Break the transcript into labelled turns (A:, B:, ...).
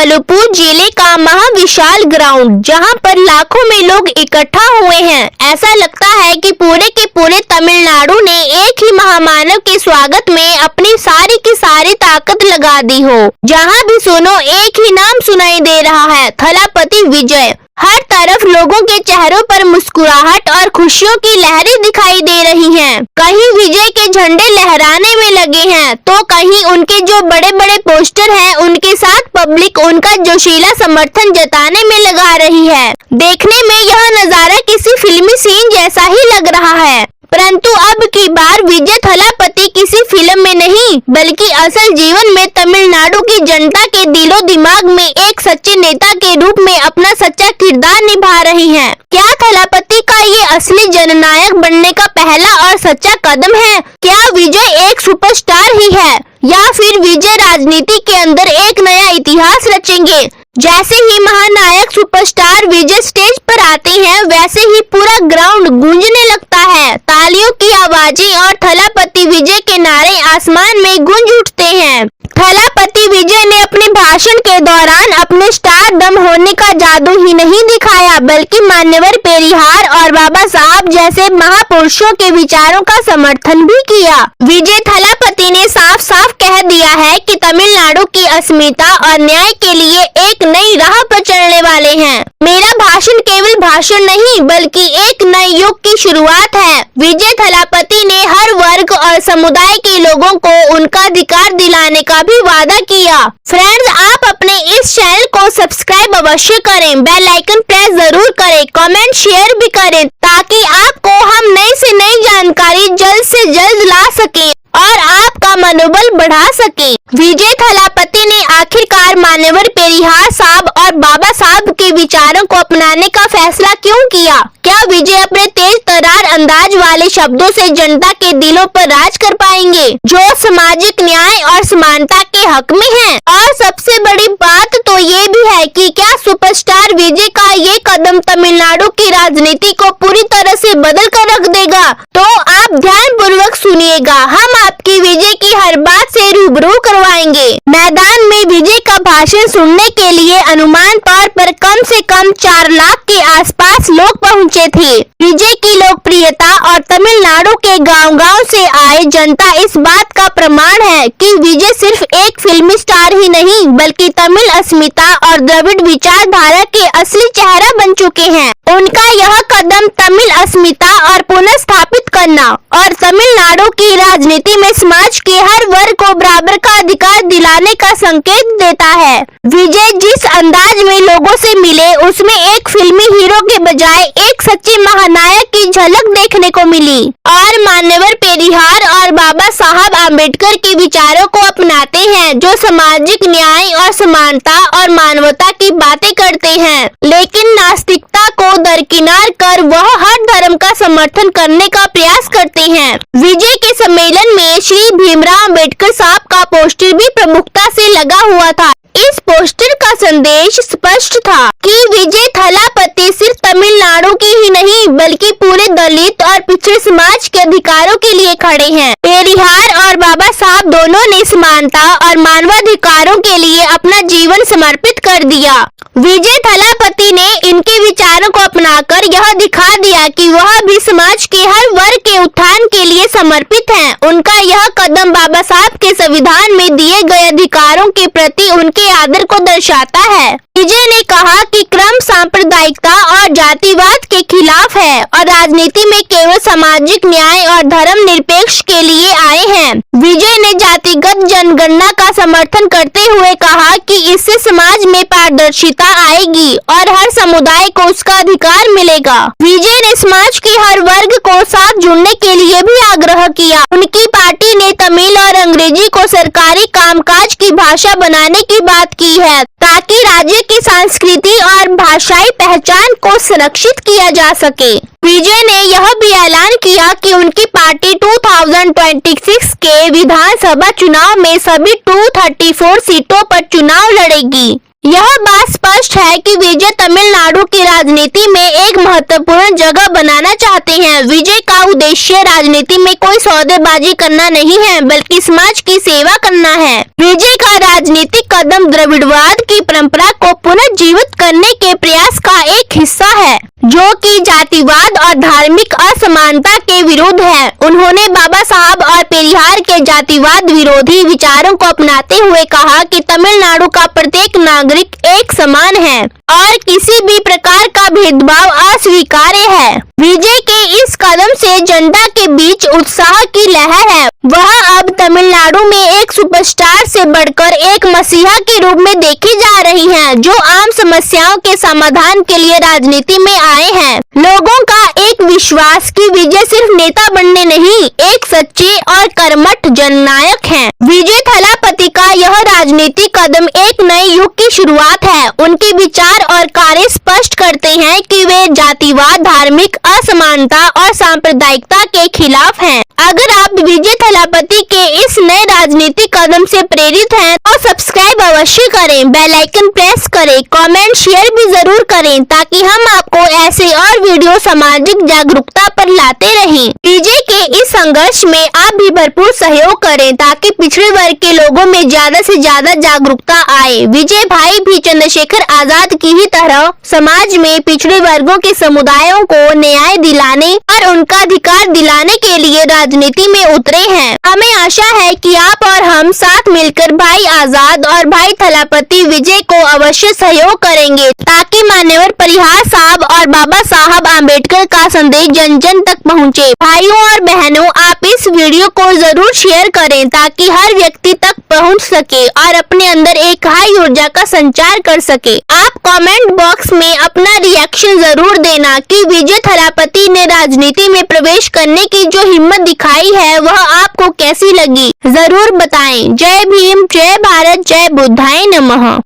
A: मलुपुर जिले का महाविशाल ग्राउंड, जहां पर लाखों में लोग इकट्ठा हुए हैं। ऐसा लगता है कि पूरे के पूरे तमिलनाडु ने एक ही महामानव के स्वागत में अपनी सारी की सारी ताकत लगा दी हो। जहां भी सुनो एक ही नाम सुनाई दे रहा है, थलापति विजय। हर तरफ लोगों के चेहरों पर मुस्कुराहट और खुशियों की लहरें दिखाई दे रही हैं। कहीं विजय के झंडे लहराने में लगे हैं, तो कहीं उनके जो बड़े बड़े पोस्टर हैं, उनके साथ पब्लिक उनका जोशीला समर्थन जताने में लगा रही है। देखने में यह नजारा किसी फिल्मी सीन जैसा ही लग रहा है। परंतु अब की बार विजय थलापति किसी फिल्म में नहीं, बल्कि असल जीवन में तमिलनाडु की जनता के दिलो दिमाग में एक सच्चे नेता के रूप में अपना सच्चा किरदार निभा रही हैं। क्या थलापति का ये असली जननायक बनने का पहला और सच्चा कदम है? क्या विजय एक सुपरस्टार ही है, या फिर विजय राजनीति के अंदर एक नया इतिहास रचेंगे? जैसे ही महानायक सुपरस्टार विजय स्टेज पर आते हैं, वैसे ही पूरा ग्राउंड गूंजने लगता है। तालियों की आवाजें और थलापति विजय के नारे आसमान में गूंज उठते हैं। थलापति विजय ने अपने भाषण के दौरान अपने स्टारडम होने का जादू ही नहीं दिखाया, बल्कि मान्यवर पेरियार और बाबा साहब जैसे महापुरुषों के विचारों का समर्थन भी किया। विजय थलापति ने साफ साफ कह दिया है कि तमिलनाडु की अस्मिता और न्याय के लिए एक नई राह पर चलने वाले हैं। मेरा भाषण केवल भाषण नहीं, बल्कि एक नए युग की शुरुआत है। विजय थलापति ने हर वर्ग और समुदाय के लोगों को उनका अधिकार दिलाने का भी वादा किया। फ्रेंड्स, आप अपने इस चैनल को सब्सक्राइब अवश्य करें, बेल आइकन प्रेस जरूर करें, कमेंट शेयर भी करें, ताकि आपको हम नई से नई जानकारी जल्द से जल्द ला सकें और आपका मनोबल बढ़ा सके। विजय थलापति ने आखिरकार मान्यवर पेरियार साहब और बाबा साहब के विचारों को अपनाने का फैसला क्यों किया? क्या विजय अपने तेज तर्रार अंदाज वाले शब्दों से जनता के दिलों पर राज कर पाएंगे, जो सामाजिक न्याय और समानता के हक में है? और सबसे बड़ी बात तो ये भी है कि क्या सुपरस्टार विजय का ये कदम तमिलनाडु की राजनीति को पूरी तरह से बदल कर रख देगा? तो आप ध्यान पूर्वक सुनिएगा, हम आपकी विजय की हर बात से रूबरू करवाएंगे। मैदान में विजय का भाषण सुनने के लिए अनुमान तौर पर कम से कम 4 लाख के आसपास लोग पहुंचे थे। विजय की लोकप्रियता और तमिलनाडु के गांव-गांव से आए जनता इस बात का प्रमाण है कि विजय सिर्फ एक फिल्मी स्टार ही नहीं, बल्कि तमिल अस्मिता और द्रविड़ विचारधारा के असली चेहरा बन चुके हैं। उनका यह कदम तमिल अस्मिता और पुनः स्थापित करना और तमिलनाडु की राजनीति में समाज के हर वर्ग को बराबर का अधिकार दिलाने का संकेत देता है। विजय जिस अंदाज में लोगों से मिले, उसमें एक फिल्मी हीरो के बजाय एक सच्चे महानायक की झलक देखने को मिली और मान्यवर पेरियार और बाबा साहब आम्बेडकर के विचारों को अपनाते हैं, जो सामाजिक न्याय और समानता और मानवता की बातें करते हैं। लेकिन नास्तिकता को दरकिनार कर वह हर धर्म का समर्थन करने का प्रयास करते हैं। विजय के सम्मेलन में श्री भीमराव अम्बेडकर साहब का पोस्टर भी प्रमुखता से लगा हुआ था। इस पोस्टर का संदेश स्पष्ट था कि विजय थलापति सिर्फ तमिलनाडु की ही नहीं, बल्कि पूरे दलित और पिछड़े समाज के अधिकारों के लिए खड़े हैं। पेरियार और बाबा साहब दोनों ने समानता और मानवाधिकारों के लिए अपना जीवन समर्पित कर दिया। विजय थलापति ने इनके विचारों को अपनाकर यह दिखा दिया कि वह भी समाज के हर वर्ग के उत्थान के लिए समर्पित हैं। उनका यह कदम बाबा साहब के संविधान में दिए गए अधिकारों के प्रति उनके आदर को दर्शाता है। विजय ने कहा कि क्रम सांप्रदायिकता और जातिवाद के खिलाफ है और राजनीति में केवल सामाजिक न्याय और धर्म निरपेक्ष के लिए आए हैं। विजय ने जातिगत जनगणना का समर्थन करते हुए कहा कि इससे समाज में पारदर्शिता आएगी और हर समुदाय को उसका अधिकार मिलेगा। विजय ने समाज के हर वर्ग को साथ जुड़ने के लिए भी आग्रह किया। उनकी पार्टी ने तमिल और अंग्रेजी को सरकारी कामकाज की भाषा बनाने की बात की है, ताकि राज्य की संस्कृति और भाषाई पहचान को संरक्षित किया जा सके। विजय ने यह भी ऐलान किया कि उनकी पार्टी 2026 के विधानसभा चुनाव में सभी 234 सीटों पर चुनाव लड़ेगी। यह बात स्पष्ट है कि विजय तमिलनाडु की राजनीति में एक महत्वपूर्ण जगह बनाना चाहते हैं। विजय का उद्देश्य राजनीति में कोई सौदेबाजी करना नहीं है, बल्कि समाज की सेवा करना है। विजय का राजनीतिक कदम द्रविड़वाद की परंपरा को पुनर्जीवित करने के प्रयास का एक हिस्सा है, जो कि जातिवाद और धार्मिक असमानता के विरुद्ध है। उन्होंने बाबा साहब और पेरियार के जातिवाद विरोधी विचारों को अपनाते हुए कहा कि तमिलनाडु का प्रत्येक नागरिक एक समान है और किसी भी प्रकार का भेदभाव अस्वीकार्य है। विजय के इस कदम से जनता के बीच उत्साह की लहर है। वह अब तमिलनाडु में एक सुपरस्टार से बढ़कर एक मसीहा के रूप में देखी जा रही हैं, जो आम समस्याओं के समाधान के लिए राजनीति में आए हैं। लोगों का एक विश्वास कि विजय सिर्फ नेता बनने नहीं, एक सच्चे और कर्मठ जननायक हैं। विजय थलापति का यह राजनीतिक कदम एक नए युग की शुरुआत है। उनके विचार और कार्य स्पष्ट करते हैं कि वे जातिवाद, धार्मिक असमानता और सांप्रदायिकता के खिलाफ हैं। अगर आप विजय थलापति के इस नए राजनीतिक कदम से प्रेरित हैं, तो सब्सक्राइब अवश्य करें, बेल आइकन प्रेस करें, कमेंट शेयर भी जरूर करें, ताकि हम आपको ऐसे और वीडियो सामाजिक जागरूकता पर लाते रहें। विजय के इस संघर्ष में आप भी भरपूर सहयोग करें, ताकि पिछड़े वर्ग के लोगों में ज्यादा से ज्यादा जागरूकता आए। विजय भाई भी चंद्रशेखर आजाद की ही तरह समाज में पिछड़े वर्गों के समुदायों को न्याय दिलाने और उनका अधिकार दिलाने के लिए राजनीति में उतरे हैं। हमें आशा है कि आप और हम साथ मिलकर भाई आजाद और भाई थलापति विजय को अवश्य सहयोग करेंगे, ताकि मान्यवर पेरियार साहब और बाबा साहब आम्बेडकर का संदेश जन जन तक पहुंचे। भाइयों और बहनों, आप इस वीडियो को जरूर शेयर करें, ताकि हर व्यक्ति तक पहुंच सके और अपने अंदर एक हाई ऊर्जा का संचार कर सके। आप कमेंट बॉक्स में अपना रिएक्शन जरूर देना कि विजय थलापति ने राजनीति में प्रवेश करने की जो हिम्मत दिखाई है, वह आपको कैसी लगी, जरूर बताएं। जय भीम, जय भारत, जय बुद्धाय नमः।